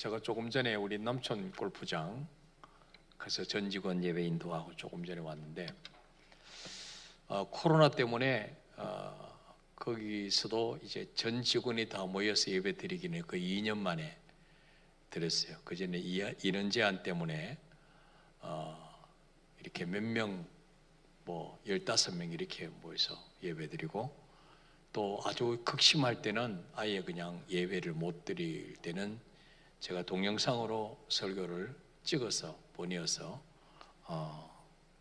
제가 조금 전에 우리 남촌 골프장 가서 전 직원 예배 인도하고 조금 전에 왔는데 코로나 때문에 거기서도 이제 전 직원이 다 모여서 예배 드리기는 거의 2년 만에 드렸어요. 그 전에 인원 제한 때문에 이렇게 몇 명, 뭐 15명 이렇게 모여서 예배 드리고, 또 아주 극심할 때는 아예 그냥 예배를 못 드릴 때는 제가 동영상으로 설교를 찍어서 보내어서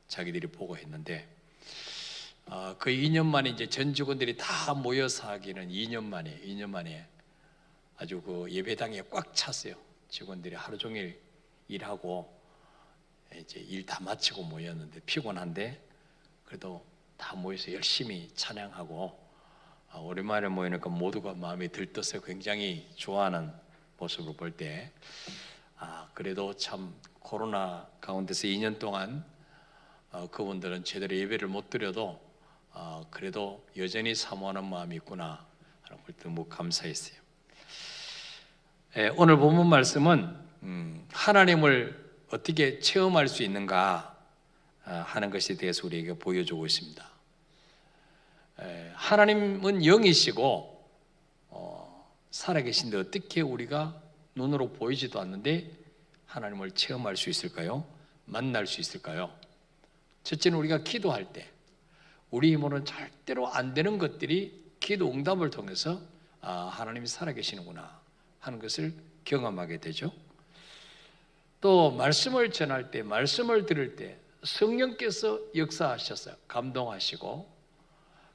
자기들이 보고 했는데, 거의 2년 만에 이제 전 직원들이 다 모여서 하기는 2년 만에 아주 그 예배당에 꽉 찼어요. 직원들이 하루 종일 일하고 이제 일 다 마치고 모였는데 피곤한데 그래도 다 모여서 열심히 찬양하고 오랜만에 모이니까 모두가 마음이 들떠서 굉장히 좋아하는 모습을 볼 때 그래도 참 코로나 가운데서 2년 동안 그분들은 제대로 예배를 못 드려도 그래도 여전히 사모하는 마음이 있구나 하는 걸 너무 감사했어요. 오늘 본문 말씀은 하나님을 어떻게 체험할 수 있는가 하는 것에 대해서 우리에게 보여주고 있습니다. 하나님은 영이시고 살아계신데 어떻게 우리가 눈으로 보이지도 않는데 하나님을 체험할 수 있을까요? 만날 수 있을까요? 첫째는 우리가 기도할 때 우리 힘으로는 절대로 안 되는 것들이 기도 응답을 통해서 하나님이 살아계시는구나 하는 것을 경험하게 되죠. 또 말씀을 전할 때, 말씀을 들을 때 성령께서 역사하셔서 감동하시고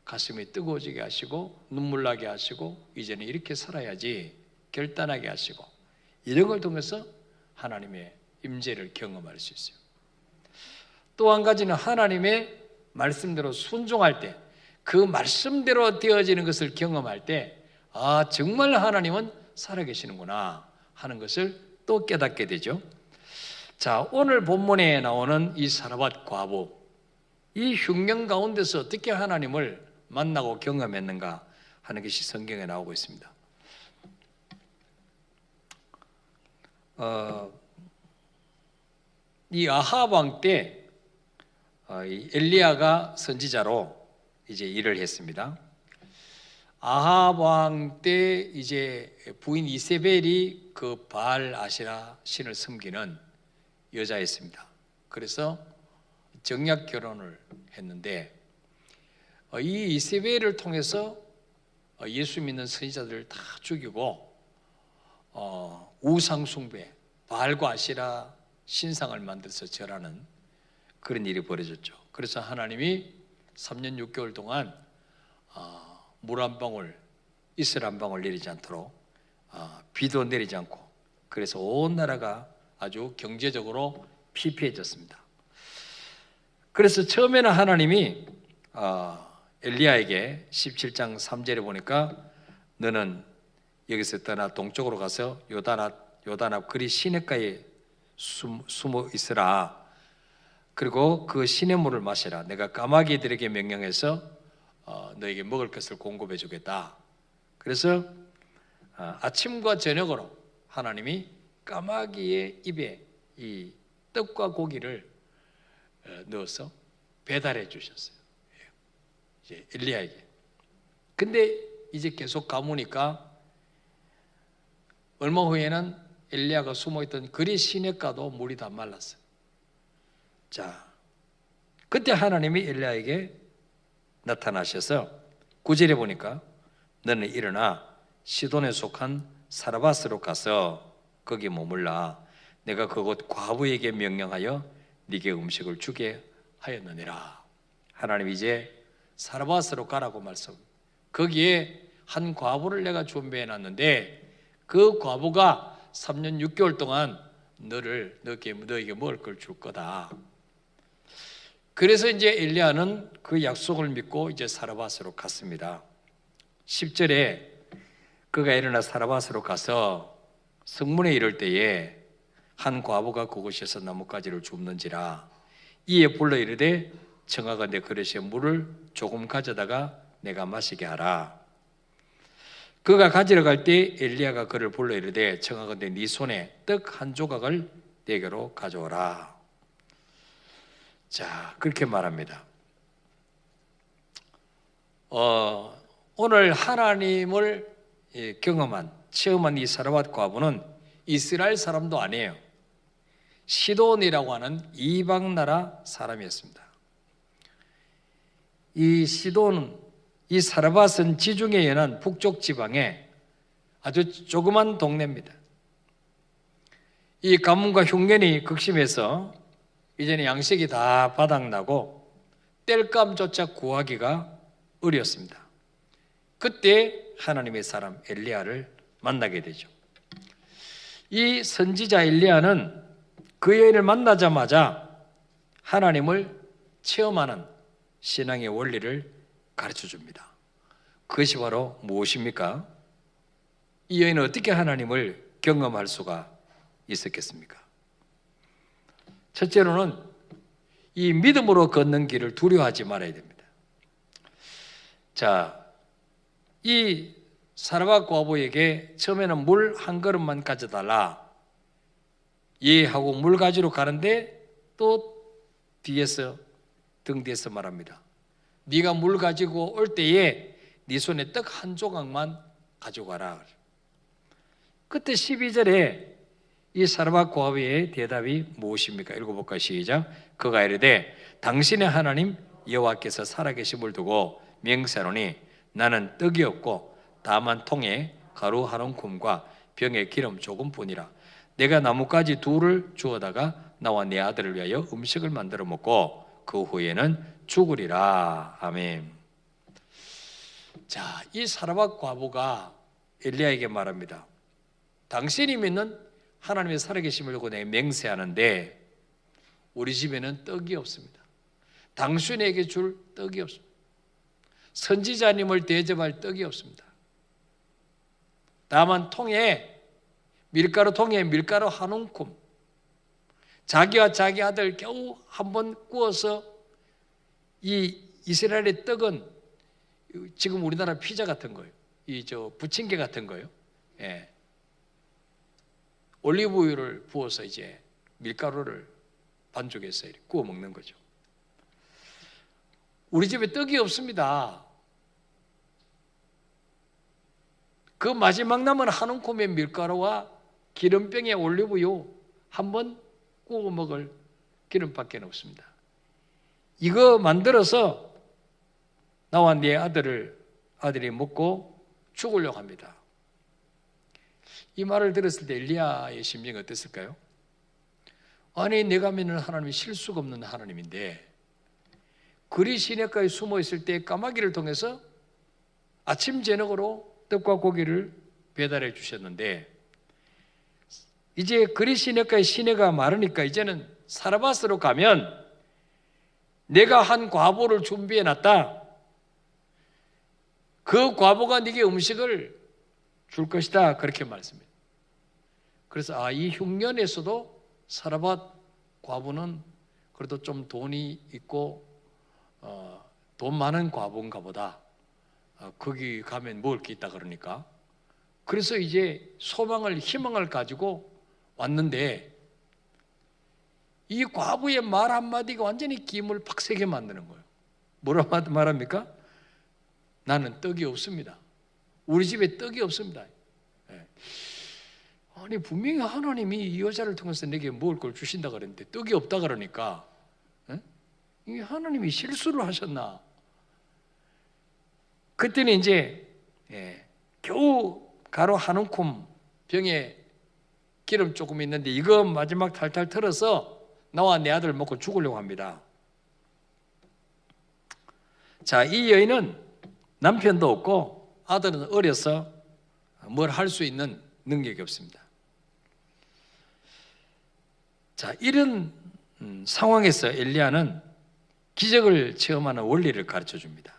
가슴이 뜨거워지게 하시고 눈물 나게 하시고 이제는 이렇게 살아야지 결단하게 하시고 이런 걸 통해서 하나님의 임재를 경험할 수 있어요. 또 한 가지는 하나님의 말씀대로 순종할 때 그 말씀대로 되어지는 것을 경험할 때 정말 하나님은 살아계시는구나 하는 것을 또 깨닫게 되죠. 자, 오늘 본문에 나오는 이 사르밧 과부, 이 흉년 가운데서 어떻게 하나님을 만나고 경험했는가 하는 것이 성경에 나오고 있습니다. 이 아합 왕 때 엘리야가 선지자로 이제 일을 했습니다. 아합 왕 때 이제 부인 이세벨이 그 바알 아세라 신을 섬기는 여자였습니다. 그래서 정략 결혼을 했는데 이 이세벨을 통해서 예수 믿는 선지자들을 다 죽이고 우상 숭배, 바알과 아세라 신상을 만들어서 절하는 그런 일이 벌어졌죠. 그래서 하나님이 3년 6개월 동안 물 한 방울, 이슬 한 방울 내리지 않도록 비도 내리지 않고 그래서 온 나라가 아주 경제적으로 피폐해졌습니다. 그래서 처음에는 하나님이 엘리야에게 17장 3절에 보니까 너는 여기서 떠나 동쪽으로 가서 요단 앞 그리 시냇가에 숨어 있으라. 그리고 그 시냇물을 마시라. 내가 까마귀들에게 명령해서 너에게 먹을 것을 공급해 주겠다. 그래서 아침과 저녁으로 하나님이 까마귀의 입에 이 떡과 고기를 넣어서 배달해 주셨어요. 이제 엘리야에게. 근데 이제 계속 가무니까 얼마 후에는 엘리야가 숨어있던 그리 시냇가도 물이 다 말랐어요. 자, 그때 하나님이 엘리야에게 나타나셔서 9절에 보니까 너는 일어나 시돈에 속한 사르밧으로 가서 거기 머물라. 내가 그곳 과부에게 명령하여 네게 음식을 주게 하였느니라. 하나님 이제 사르밧으로 가라고 말씀. 거기에 한 과부를 내가 준비해 놨는데 그 과부가 3년 6개월 동안 너에게 먹을 걸 줄 거다. 그래서 이제 엘리야는 그 약속을 믿고 이제 사르밧으로 갔습니다. 10절에 그가 일어나 사르밧으로 가서 성문에 이를 때에 한 과부가 그곳에서 나뭇가지를 줍는지라. 이에 불러 이르되 청아가 내 그릇에 물을 조금 가져다가 내가 마시게 하라. 그가 가지러 갈 때 엘리야가 그를 불러 이르되 청하건대 네 손에 떡 한 조각을 내게로 가져오라. 자, 그렇게 말합니다. 오늘 하나님을 체험한 이 사르밧 과부는 이스라엘 사람도 아니에요. 시돈이라고 하는 이방 나라 사람이었습니다. 이 시돈은, 이 사르밧은 지중해 연안 북쪽 지방의 아주 조그만 동네입니다. 이 가뭄과 흉년이 극심해서 이제는 양식이 다 바닥나고 땔감조차 구하기가 어려웠습니다. 그때 하나님의 사람 엘리야를 만나게 되죠. 이 선지자 엘리야는 그 여인을 만나자마자 하나님을 체험하는 신앙의 원리를 가르쳐 줍니다. 그것이 바로 무엇입니까? 이 여인은 어떻게 하나님을 경험할 수가 있었겠습니까? 첫째로는 이 믿음으로 걷는 길을 두려워하지 말아야 됩니다. 자, 이 사르밧 과부에게 처음에는 물 한 그릇만 가져달라 하고 물 가지러 가는데 또 등 뒤에서 말합니다. 네가 물 가지고 올 때에 네 손에 떡 한 조각만 가져가라. 그때 12절에 이 사르밧 과부의 대답이 무엇입니까? 읽어볼까요? 시작. 그가 이르되 당신의 하나님 여호와께서 살아계심을 두고 맹세하노니 나는 떡이 없고 다만 통에 가루 한 움큼과 병에 기름 조금뿐이라. 내가 나뭇가지 둘을 주워다가 나와 내 아들을 위하여 음식을 만들어 먹고 그 후에는 죽으리라. 아멘. 자, 이 사르밧 과부가 엘리야에게 말합니다. 당신이 믿는 하나님의 살아계심을 두고 내가 맹세하는데 우리 집에는 떡이 없습니다. 당신에게 줄 떡이 없습니다. 선지자님을 대접할 떡이 없습니다. 다만 밀가루 통에 밀가루 한 움큼, 자기와 자기 아들 겨우 한번 구워서, 이 이스라엘의 떡은 지금 우리나라 피자 같은 거예요. 부침개 같은 거예요. 예. 올리브유를 부어서 이제 밀가루를 반죽해서 구워 먹는 거죠. 우리 집에 떡이 없습니다. 그 마지막 남은 한 움큼의 밀가루와 기름병에 올리브유 한번 구워 먹을 기름밖에 없습니다. 이거 만들어서 나와 네 아들이 먹고 죽으려고 합니다. 이 말을 들었을 때 엘리야의 심정이 어땠을까요? 아니, 내가 믿는 하나님이 실수가 없는 하나님인데 그리 시내가에 숨어 있을 때 까마귀를 통해서 아침 저녁으로 떡과 고기를 배달해 주셨는데 이제 그리 시내가에 시내가 마르니까 이제는 사르밧으로 가면 내가 한 과보를 준비해 놨다. 그 과보가 네게 음식을 줄 것이다. 그렇게 말씀해요. 그래서 이 흉년에서도 사르밧 과부는 그래도 좀 돈이 있고 돈 많은 과부인가 보다. 거기 가면 먹을 게 있다 그러니까. 그래서 이제 희망을 가지고 왔는데 이 과부의 말 한마디가 완전히 김을 팍세게 만드는 거예요. 뭐라고 말합니까? 나는 떡이 없습니다. 우리 집에 떡이 없습니다. 아니, 분명히 하나님이 이 여자를 통해서 내게 먹을 걸 주신다 그랬는데 떡이 없다 그러니까 이 하나님이 실수를 하셨나? 그때는 이제 겨우 가루 한 움큼 병에 기름 조금 있는데 이거 마지막 탈탈 털어서 나와 내 아들 먹고 죽으려고 합니다. 자, 이 여인은 남편도 없고 아들은 어려서 뭘 할 수 있는 능력이 없습니다. 자, 이런 상황에서 엘리야는 기적을 체험하는 원리를 가르쳐 줍니다.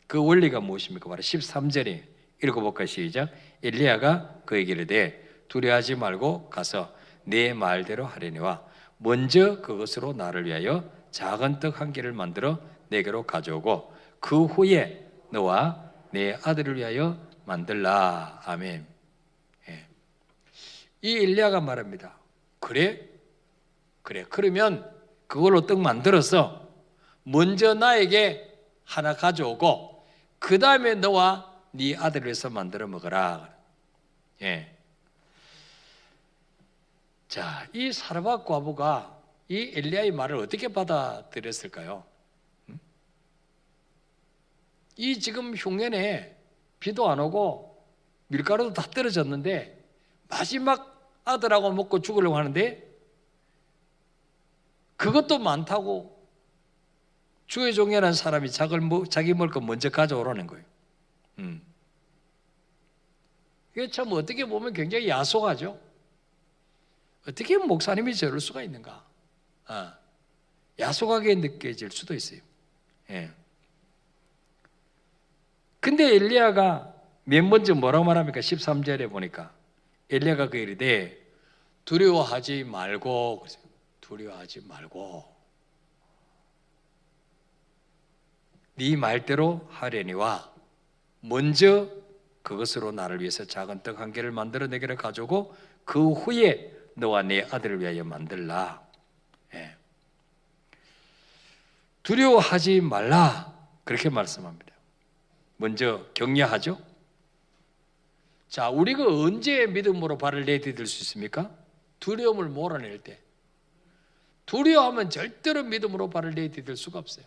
그 원리가 무엇입니까? 바로 13절에 읽어볼까요? 시작. 엘리야가 그에게 이르되 두려워하지 말고 가서 내 말대로 하려니와 먼저 그것으로 나를 위하여 작은 떡 한 개를 만들어 내게로 가져오고 그 후에 너와 내 아들을 위하여 만들라. 아멘. 예. 이 엘리야가 말합니다. 그래? 그러면 그걸로 떡 만들어서 먼저 나에게 하나 가져오고 그 다음에 너와 네 아들을 위해서 만들어 먹어라. 예. 자, 이 사르밧 과부가 이 엘리야의 말을 어떻게 받아들였을까요? 이 지금 흉년에 비도 안 오고 밀가루도 다 떨어졌는데 마지막 아들하고 먹고 죽으려고 하는데 그것도 많다고 주의 종이라는 사람이 자기 먹을 거 먼저 가져오라는 거예요. 이게 참 어떻게 보면 굉장히 야속하죠. 어떻게 목사님이 저럴 수가 있는가? 야속하게 느껴질 수도 있어요. 예. 근데 엘리야가 맨 먼저 뭐라고 말합니까? 13절에 보니까 엘리야가 그 이르되 두려워하지 말고, 두려워하지 말고 네 말대로 하려니와 먼저 그것으로 나를 위해서 작은 떡 한 개를 만들어 내게를 가져오고 그 후에 너와 네 아들을 위하여 만들라. 예. 두려워하지 말라 그렇게 말씀합니다. 먼저 격려하죠. 자, 우리가 언제 믿음으로 발을 내디딜 수 있습니까? 두려움을 몰아낼 때. 두려워하면 절대로 믿음으로 발을 내디딜 수가 없어요.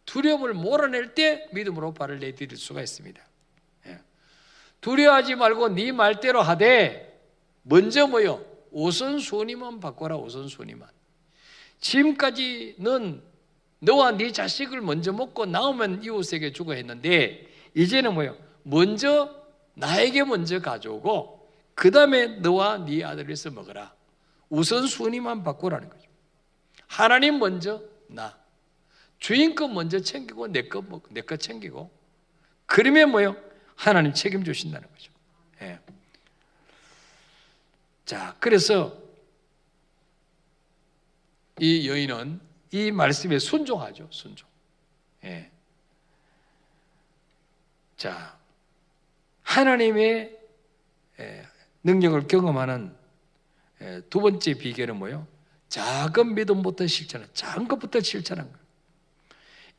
두려움을 몰아낼 때 믿음으로 발을 내디딜 수가 있습니다. 예. 두려워하지 말고 네 말대로 하되 먼저 뭐요? 우선순위만 바꿔라. 우선순위만. 지금까지는 너와 네 자식을 먼저 먹고 나오면 이웃에게 주고 했는데 이제는 뭐요? 먼저 나에게 먼저 가져오고 그 다음에 너와 네 아들을 위해서 먹어라. 우선순위만 바꾸라는 거죠. 하나님 먼저 나. 주인 거 먼저 챙기고 내 거 챙기고 그러면 뭐요? 하나님 책임주신다는 거죠. 예. 자, 그래서 이 여인은 이 말씀에 순종하죠. 순종. 예. 자, 하나님의 능력을 경험하는 두 번째 비결은 뭐예요? 작은 믿음부터 실천하는, 작은 것부터 실천하는 거예요.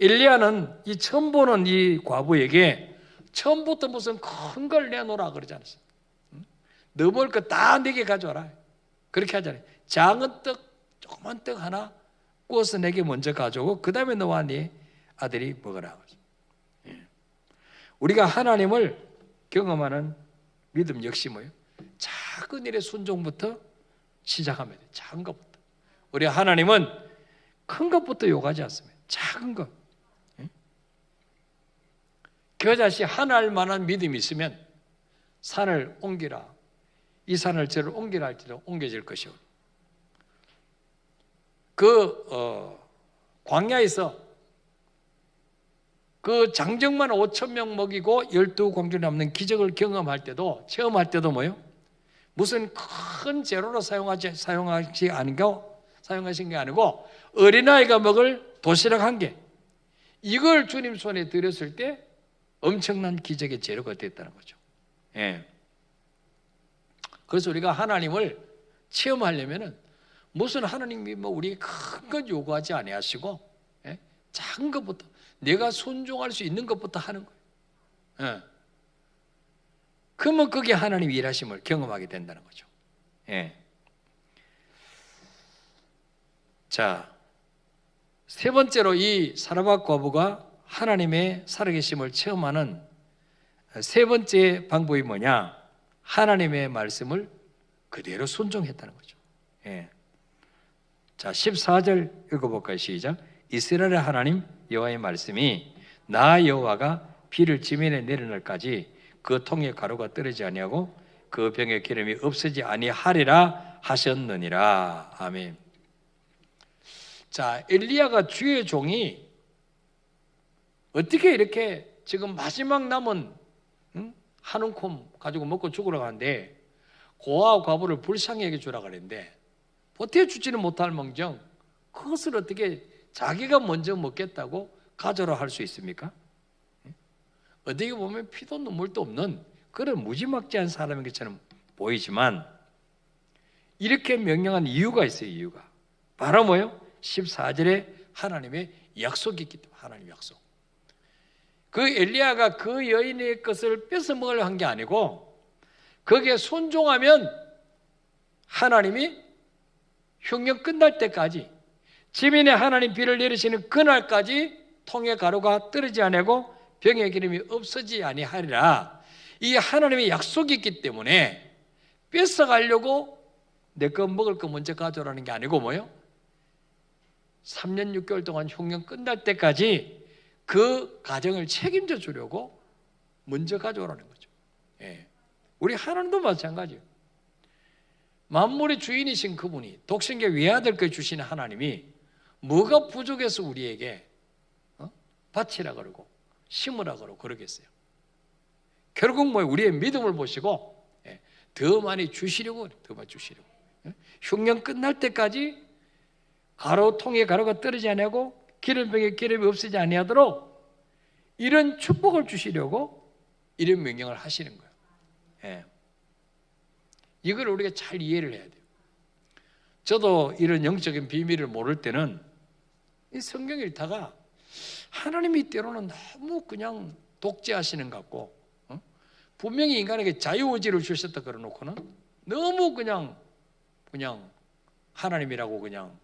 엘리야는 이 처음 보는 이 과부에게 처음부터 무슨 큰 걸 내놓으라 그러지 않았어요. 너 먹을 거 다 내게 가져와라. 그렇게 하잖아요. 작은 떡, 조그만 떡 하나 구워서 내게 먼저 가져오고 그 다음에 너와 네 아들이 먹으라. 우리가 하나님을 경험하는 믿음 역시 뭐예요? 작은 일의 순종부터 시작하면 돼요. 작은 것부터. 우리 하나님은 큰 것부터 요구하지 않습니다. 작은 것. 겨자씨 하나 할 만한 믿음이 있으면 산을 옮기라. 이 산을 저를 옮기라 할지라도 옮겨질 것이오. 광야에서 그 장정만 5,000명 먹이고 12공주 남는 기적을 경험할 때도, 체험할 때도 뭐예요? 무슨 큰 재료로 사용하신 게 아니고 어린아이가 먹을 도시락 한 개, 이걸 주님 손에 들였을 때 엄청난 기적의 재료가 됐다는 거죠. 예. 그래서 우리가 하나님을 체험하려면은 무슨 하나님이 뭐 우리 큰 것 요구하지 아니하시고, 예? 작은 것부터 내가 순종할 수 있는 것부터 하는 거예요. 예. 그러면 그게 하나님 일하심을 경험하게 된다는 거죠. 예. 자, 세 번째로 이 사르밧 과부가 하나님의 살아계심을 체험하는 세 번째 방법이 뭐냐? 하나님의 말씀을 그대로 순종했다는 거죠. 예. 자, 14절 읽어볼까요? 시작. 이스라엘의 하나님 여호와의 말씀이 나 여호와가 비를 지면에 내리날까지 그 통에 가루가 떨어지지 아니하고 그 병에 기름이 없어지지 아니하리라 하셨느니라. 아멘. 자, 엘리야가 주의 종이 어떻게 이렇게 지금 마지막 남은 한 움큼 가지고 먹고 죽으러 가는데 고아와 과부를 불쌍히 여겨주라 그랬는데 보태주지는 못할 망정 그것을 어떻게 자기가 먼저 먹겠다고 가져라 할 수 있습니까? 어떻게 보면 피도 눈물도 없는 그런 무지막지한 사람인 것처럼 보이지만 이렇게 명령한 이유가 있어요. 이유가 바로 뭐예요? 14절에 하나님의 약속이 있기 때문에. 하나님의 약속. 그 엘리야가 그 여인의 것을 뺏어 먹으려고 한 게 아니고 거기에 순종하면 하나님이 흉년 끝날 때까지 지민의 하나님 비를 내리시는 그날까지 통의 가루가 떨어지지 아니하고 병의 기름이 없어지지 아니하리라. 이 하나님의 약속이 있기 때문에 뺏어가려고 내 거 먹을 거 먼저 가져오라는 게 아니고 뭐요? 3년 6개월 동안 흉년 끝날 때까지 그 가정을 책임져 주려고 먼저 가져오라는 거죠. 예. 우리 하나님도 마찬가지예요. 만물의 주인이신 그분이 독생자 외아들 거 주시는 하나님이 뭐가 부족해서 우리에게 바치라 그러고 심으라 그러고 그러겠어요. 결국 뭐 우리의 믿음을 보시고 더 많이 주시려고 더 많이 주시려고 흉년 끝날 때까지 가루통에 가루가 떨어지지 아니하고 기름병에 기름이 없어지지 아니하도록 이런 축복을 주시려고 이런 명령을 하시는 거예요. 예. 이걸 우리가 잘 이해를 해야 돼요. 저도 이런 영적인 비밀을 모를 때는 이 성경 읽다가 하나님이 때로는 너무 그냥 독재하시는 것 같고 분명히 인간에게 자유의지를 주셨다 그러놓고는 너무 그냥 하나님이라고 그냥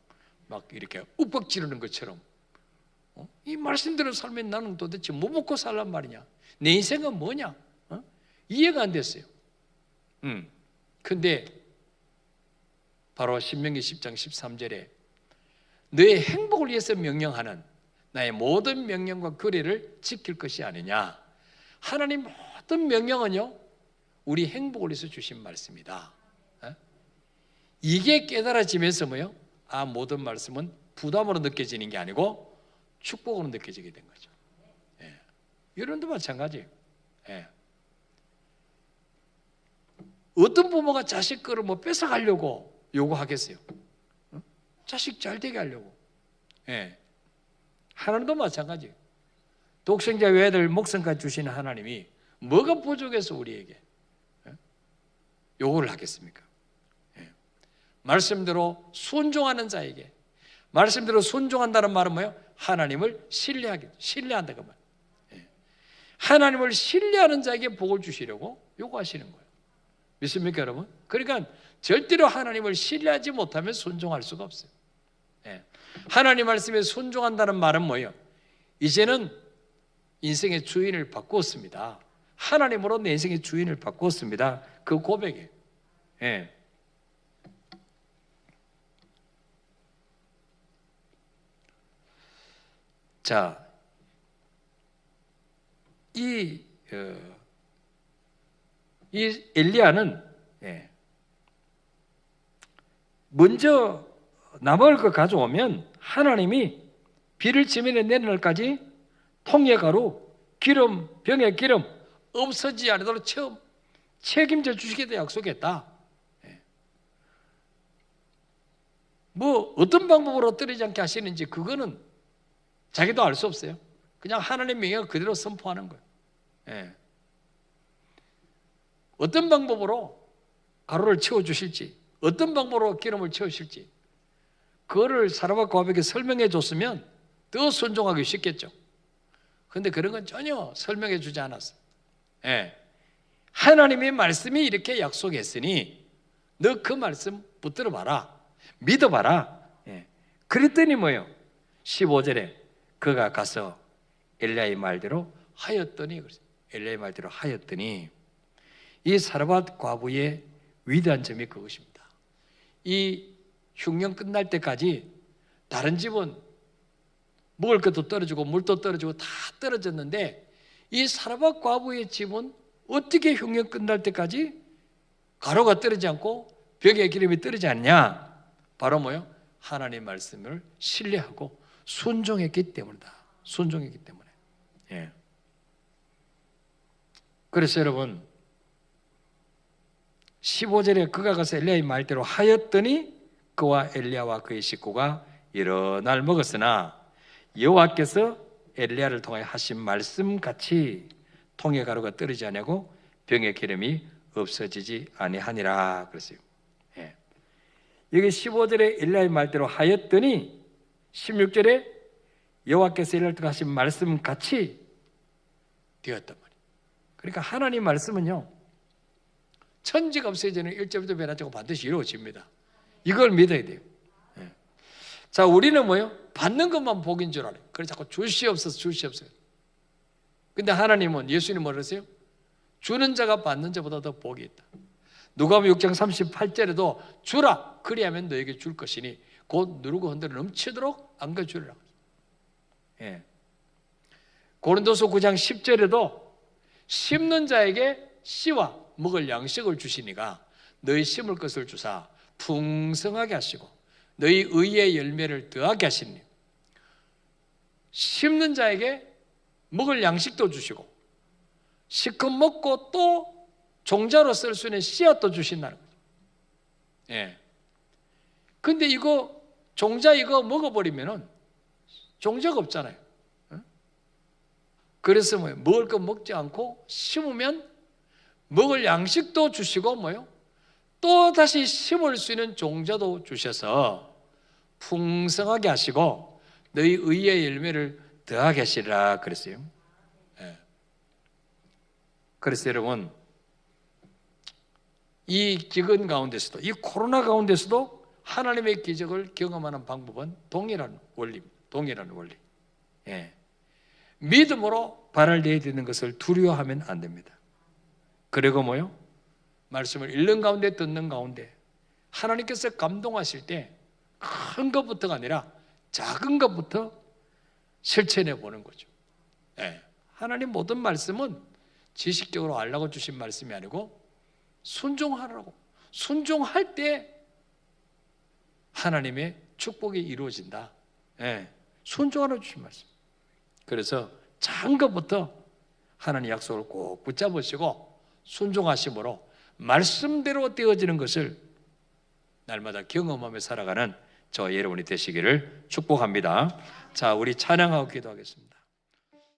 막 이렇게 욱박 지르는 것처럼 이 말씀대로 살면 나는 도대체 뭐 먹고 살란 말이냐, 내 인생은 뭐냐, 이해가 안 됐어요. 근데 바로 신명기 10장 13절에 너의 행복을 위해서 명령하는 나의 모든 명령과 규례를 지킬 것이 아니냐. 하나님 모든 명령은요 우리 행복을 위해서 주신 말씀이다. 이게 깨달아지면서 뭐요? 모든 말씀은 부담으로 느껴지는 게 아니고 축복으로 느껴지게 된 거죠. 예. 여러분도 마찬가지예요. 예. 어떤 부모가 자식 거를 뭐 뺏어가려고 요구하겠어요? 자식 잘 되게 하려고. 예. 하나님도 마찬가지예요. 독생자 외아들 목숨까지 주시는 하나님이 뭐가 부족해서 우리에게 요구를 하겠습니까? 예. 말씀대로 순종하는 자에게, 말씀대로 순종한다는 말은 뭐예요? 하나님을 신뢰한다 그 말. 예. 하나님을 신뢰하는 자에게 복을 주시려고 요구하시는 거예요. 믿습니까 여러분? 그러니까 절대로 하나님을 신뢰하지 못하면 순종할 수가 없어요. 예. 하나님 말씀에 순종한다는 말은 뭐예요? 이제는 인생의 주인을 바꾸었습니다. 하나님으로 내 인생의 주인을 바꾸었습니다. 그 고백이에요. 예. 자, 이 엘리야는 먼저 나먹을 거 가져오면 하나님이 비를 지면에 내는 날까지 통에 가루, 기름, 병에 기름 없어지지 않도록 책임져 주시겠다 약속했다. 뭐 어떤 방법으로 떨어지지 않게 하시는지 그거는 자기도 알 수 없어요. 그냥 하나님의 명령을 그대로 선포하는 거예요. 어떤 방법으로 가루를 채워주실지, 어떤 방법으로 기름을 채우실지 그거를 사람과 고백에 설명해 줬으면 더 순종하기 쉽겠죠. 그런데 그런 건 전혀 설명해 주지 않았어요. 하나님의 말씀이 이렇게 약속했으니 너 그 말씀 붙들어 봐라, 믿어봐라. 그랬더니 뭐예요? 15절에 그가 가서 엘리야의 말대로 하였더니, 엘리야의 말대로 하였더니 이 사르밧 과부의 위대한 점이 그것입니다. 이 흉년 끝날 때까지 다른 집은 먹을 것도 떨어지고 물도 떨어지고 다 떨어졌는데 이 사르밧 과부의 집은 어떻게 흉년 끝날 때까지 가루가 떨어지지 않고 벽에 기름이 떨어지지 않냐? 바로 뭐요? 하나님의 말씀을 신뢰하고 순종했기 때문이다. 순종했기 때문에. 그래서 여러분 15절에 그가 가서 엘리야의 말대로 하였더니 그와 엘리야와 그의 식구가 여러 날 먹었으나 여호와께서 엘리야를 통하여 하신 말씀같이 통의 가루가 떨어지지 아니하고 병의 기름이 없어지지 아니하니라 그랬어요. 예. 여기 15절에 엘리야의 말대로 하였더니 16절에 여호와께서 엘리야에게 하신 말씀 같이 되었단 말이에요. 그러니까 하나님 말씀은요, 천지가 없어지는 1점도 변하지 않고 반드시 이루어집니다. 이걸 믿어야 돼요. 예. 자, 우리는 뭐예요? 받는 것만 복인 줄 알아요. 그래서 자꾸 주시옵소서 주시옵소서. 근데 하나님은, 예수님 뭐랬어요? 주는 자가 받는 자보다 더 복이 있다. 누가복음 6장 38절에도 주라 그리하면 너에게 줄 것이니 곧 누르고 흔들어 넘치도록 안겨 주리라. 예. 고린도서 9장 10절에도 심는 자에게 씨와 먹을 양식을 주시니가 너희 심을 것을 주사 풍성하게 하시고 너희 의의 열매를 더하게 하시니, 심는 자에게 먹을 양식도 주시고 실컷 먹고 또 종자로 쓸 수 있는 씨앗도 주신다는 거죠. 예. 근데 이거 종자 이거 먹어버리면은 종자가 없잖아요. 그래서 뭐예요? 먹을 거 먹지 않고 심으면 먹을 양식도 주시고 뭐요? 또 다시 심을 수 있는 종자도 주셔서 풍성하게 하시고 너희 의의 열매를 더하게 하시리라 그랬어요. 예. 그래서 여러분, 이 기근 가운데서도, 이 코로나 가운데서도 하나님의 기적을 경험하는 방법은 동일한 원리입니다. 동일한 원리. 예. 믿음으로 발을 내야 되는 것을 두려워하면 안 됩니다. 그리고 뭐요? 말씀을 읽는 가운데 듣는 가운데 하나님께서 감동하실 때 큰 것부터가 아니라 작은 것부터 실천해 보는 거죠. 예. 하나님 모든 말씀은 지식적으로 알라고 주신 말씀이 아니고 순종하라고. 순종할 때 하나님의 축복이 이루어진다. 예. 순종하라고 주신 말씀. 그래서 작은 것부터 하나님 약속을 꼭 붙잡으시고 순종하심으로 말씀대로 되어지는 것을 날마다 경험하며 살아가는 저 여러분이 되시기를 축복합니다. 자, 우리 찬양하고 기도하겠습니다.